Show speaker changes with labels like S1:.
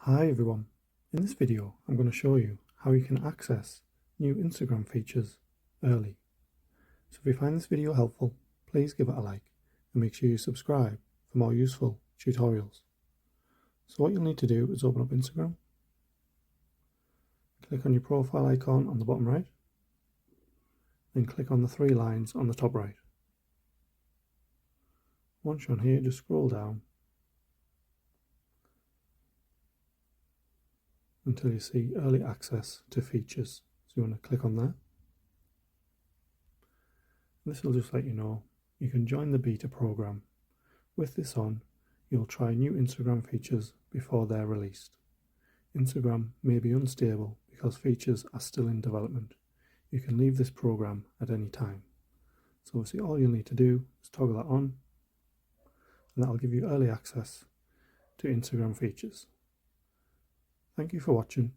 S1: Hi everyone, in this video I'm going to show you how you can access new Instagram features early. So if you find this video helpful, please give it a like and make sure you subscribe for more useful tutorials. So what you'll need to do is open up Instagram, click on your profile icon on the bottom right, then click on the three lines on the top right. Once you're on here, just scroll down until you see early access to features. So you want to click on that. This will just let you know you can join the beta program. With this on, you'll try new Instagram features before they're released. Instagram may be unstable because features are still in development. You can leave this program at any time. So obviously all you'll need to do is toggle that on, and that'll give you early access to Instagram features. Thank you for watching.